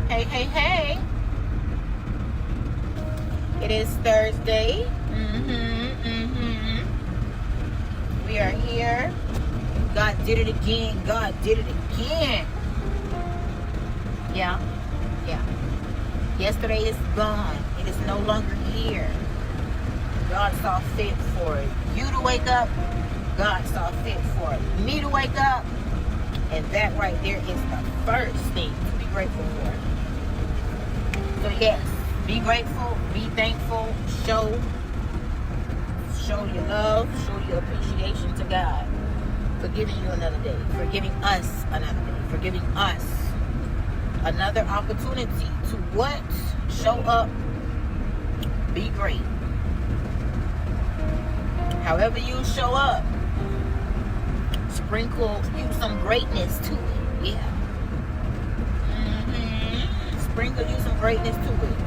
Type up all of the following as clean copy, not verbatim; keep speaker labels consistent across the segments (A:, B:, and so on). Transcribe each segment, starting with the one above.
A: Hey, hey, hey. It is Thursday. We are here. God did it again. God did it again. Yeah. Yesterday is gone. It is no longer here. God saw fit for you to wake up. God saw fit for me to wake up. And that right there is the first thing to be grateful for. So yes, be grateful, be thankful, show your love, show your appreciation to God for giving you another day, for giving us another day, for giving us another opportunity to what? Show up, be great. However you show up, sprinkle you some greatness to it. Yeah. Sprinkle you some greatness to it.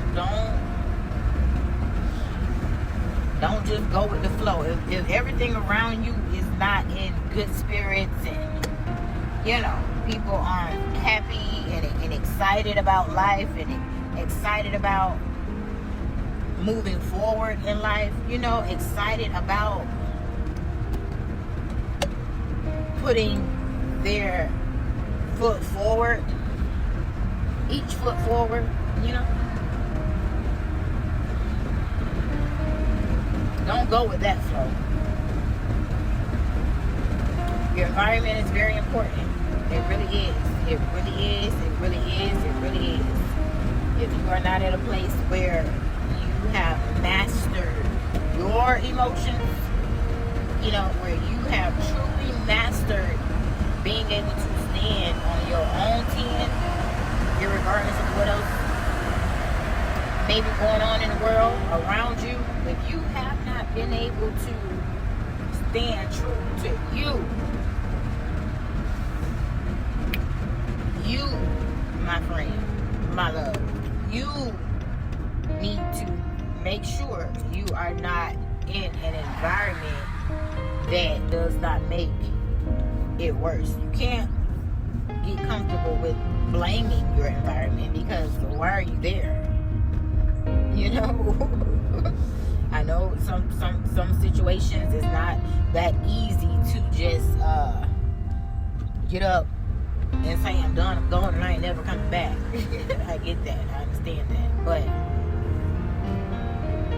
A: Don't just go with the flow. If everything around you is not in good spirits and people aren't happy and excited about life and excited about moving forward in life, excited about putting their foot forward, each foot forward, don't go with that flow. Your environment is very important. It really is. It really is. It really is. It really is. If you are not at a place where you have mastered your emotions, where you have truly mastered being able to stand on your own 10, irregardless of what else may be going on in the world around you, if you have not been able to stand true to you, my friend, my love, you need to make sure you are not in an environment that does not make it worse. You can't get comfortable with blaming your environment, because why are you there? I know some situations it's not that easy to just get up and say I'm done, I'm going, and I ain't never coming back. I get that, I understand that, but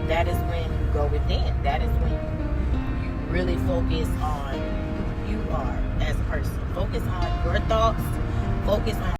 A: that is when you go within. That is when you really focus on who you are as a person. Focus on your thoughts. Focus on